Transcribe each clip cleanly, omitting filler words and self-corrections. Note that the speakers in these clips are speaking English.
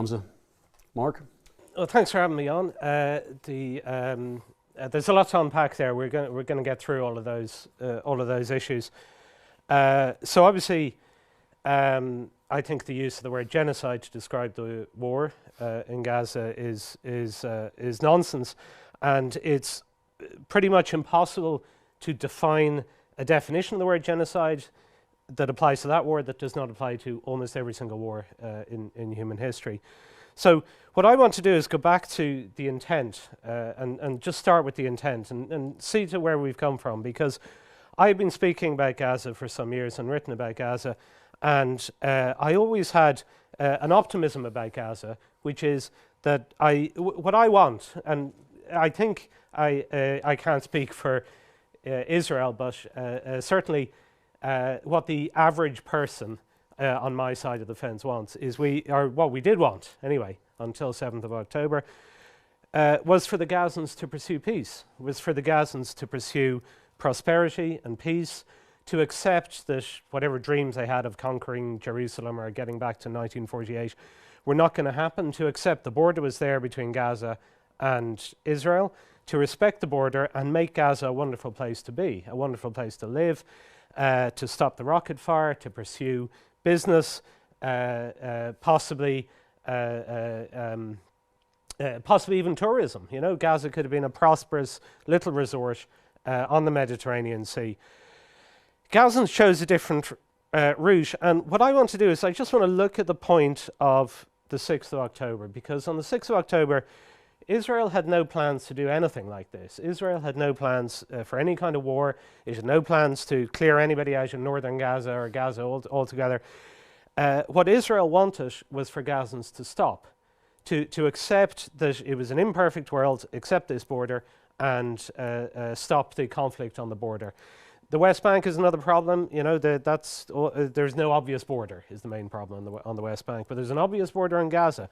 Hamza. Mark? Well, thanks for having me on. There's a lot to unpack there. We're going to get through all of those issues. So obviously, I think the use of the word genocide to describe the war in Gaza is nonsense, and it's pretty much impossible to define a definition of the word genocide that applies to that war that does not apply to almost every single war in human history. So what I want to do is go back to the intent and just start with the intent and see to where we've come from, because I've been speaking about Gaza for some years and written about Gaza, and I always had an optimism about Gaza, which is that what I want, and I think I can't speak for Israel, but certainly what the average person on my side of the fence wants is what we did want anyway until 7th of October was for the Gazans to pursue peace, was for the Gazans to pursue prosperity and peace, to accept that whatever dreams they had of conquering Jerusalem or getting back to 1948 were not going to happen, to accept the border was there between Gaza and Israel, to respect the border and make Gaza a wonderful place to be, a wonderful place to live, to stop the rocket fire, to pursue business, possibly even tourism. You know, Gaza could have been a prosperous little resort on the Mediterranean Sea. Gazans chose a different route, and what I want to do is I just want to look at the point of the 6th of October, because on the 6th of October, Israel had no plans to do anything like this. Israel had no plans for any kind of war. It had no plans to clear anybody out of northern Gaza or Gaza altogether. What Israel wanted was for Gazans to stop, to accept that it was an imperfect world, accept this border, and stop the conflict on the border. The West Bank is another problem. You know, there's no obvious border is the main problem on the West Bank, but there's an obvious border in Gaza.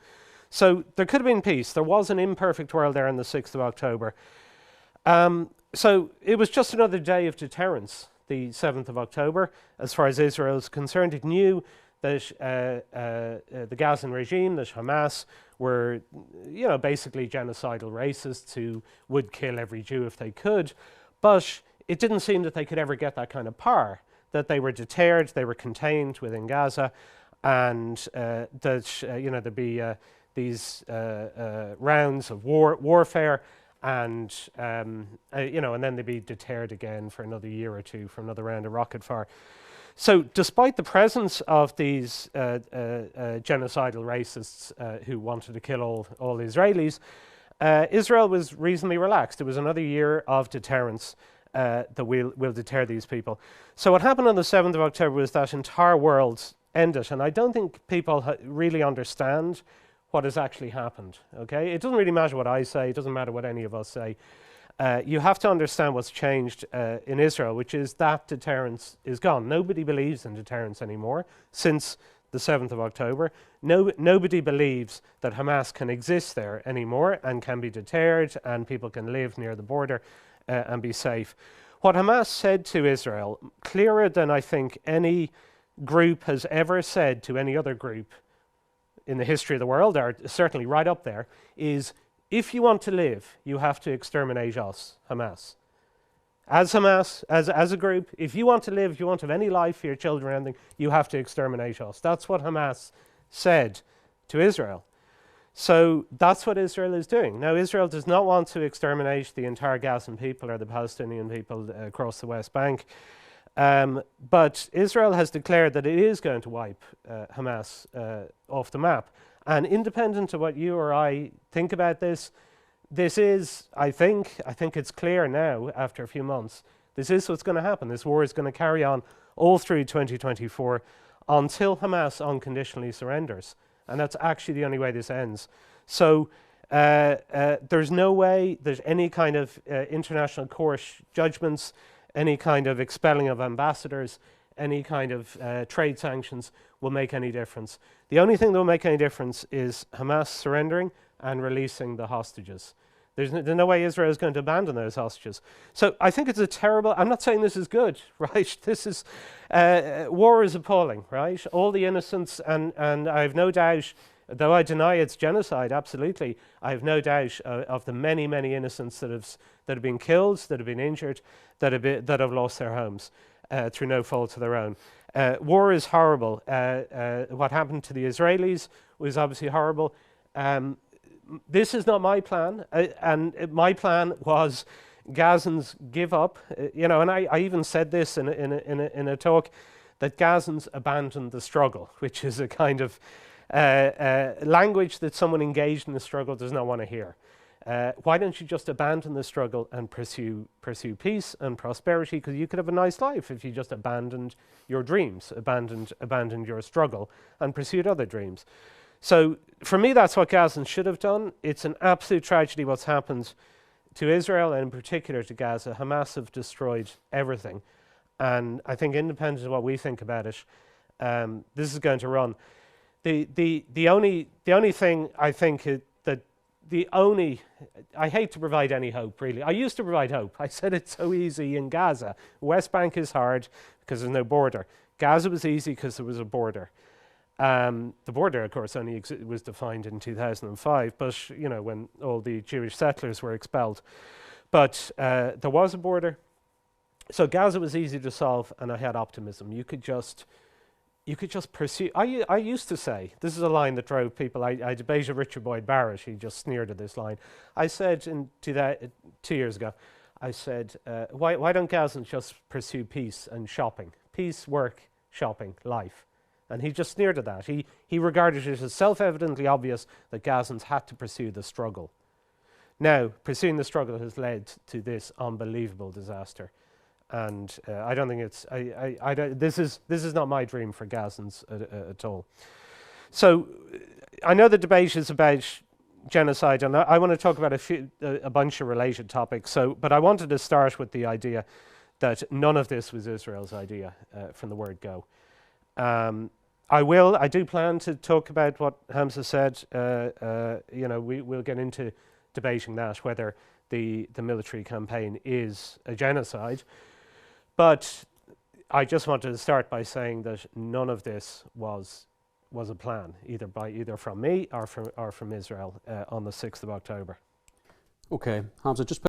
So there could have been peace. There was an imperfect world there on the 6th of October. So it was just another day of deterrence, the 7th of October. As far as Israel is concerned, it knew that the Gazan regime, that Hamas, were, you know, basically genocidal racists who would kill every Jew if they could. But it didn't seem that they could ever get that kind of power, that they were deterred, they were contained within Gaza, and that, you know, there'd be these rounds of warfare, and you know, and then they'd be deterred again for another year or two for another round of rocket fire. So, despite the presence of these genocidal racists who wanted to kill all Israelis, Israel was reasonably relaxed. It was another year of deterrence that will deter these people. So, what happened on the 7th of October was that entire world ended, and I don't think people really understand what has actually happened, okay? It doesn't really matter what I say, it doesn't matter what any of us say. You have to understand what's changed in Israel, which is that deterrence is gone. Nobody believes in deterrence anymore since the 7th of October. Nobody believes that Hamas can exist there anymore and can be deterred and people can live near the border and be safe. What Hamas said to Israel, clearer than I think any group has ever said to any other group in the history of the world, or certainly right up there, is if you want to live, you have to exterminate us, Hamas. As Hamas, as a group, if you want to live, if you want to have any life for your children or anything, you have to exterminate us. That's what Hamas said to Israel. So that's what Israel is doing. Now, Israel does not want to exterminate the entire Gazan people or the Palestinian people across the West Bank. But Israel has declared that it is going to wipe Hamas off the map. And independent of what you or I think about this is, I think it's clear now after a few months, this is what's going to happen. This war is going to carry on all through 2024 until Hamas unconditionally surrenders. And that's actually the only way this ends. So there's no way that any kind of international court judgments, any kind of expelling of ambassadors, any kind of trade sanctions will make any difference. The only thing that will make any difference is Hamas surrendering and releasing the hostages. There's no way Israel is going to abandon those hostages. So I think it's a terrible, I'm not saying this is good, right? This is, war is appalling, right? All the innocents, and I have no doubt Though I deny it's genocide, absolutely, I have no doubt of the many, many innocents that have been killed, that have been injured, that have lost their homes through no fault of their own. War is horrible. What happened to the Israelis was obviously horrible. This is not my plan, and my plan was Gazans give up. And I even said this in a talk, that Gazans abandon the struggle, which is a kind of language that someone engaged in the struggle does not want to hear. Why don't you just abandon the struggle and pursue peace and prosperity? Because you could have a nice life if you just abandoned your dreams, abandoned your struggle, and pursued other dreams. So for me, that's what Gazans should have done. It's an absolute tragedy what's happened to Israel, and in particular to Gaza. Hamas have destroyed everything. And I think, independent of what we think about it, this is going to run. The only thing I think I hate to provide any hope, really. I used to provide hope. I said it's so easy in Gaza. West Bank is hard because there's no border. Gaza was easy because there was a border. The border, of course, only was defined in 2005, but when all the Jewish settlers were expelled. But there was a border, so Gaza was easy to solve, and I had optimism. You could just pursue. I used to say, this is a line that drove people. I debated Richard Boyd Barrett. He just sneered at this line. I said 2 years ago, I said, why don't Gazans just pursue peace and shopping? Peace, work, shopping, life. And he just sneered at that. He regarded it as self-evidently obvious that Gazans had to pursue the struggle. Now, pursuing the struggle has led to this unbelievable disaster. And I don't think it's, this is not my dream for Gazans at all. So I know the debate is about genocide, and I want to talk about a bunch of related topics. But I wanted to start with the idea that none of this was Israel's idea from the word go. I do plan to talk about what Hamza said. We'll get into debating that, whether the military campaign is a genocide. But I just wanted to start by saying that none of this was a plan, either from me or from Israel on the 6th of October. Okay, Hamza, just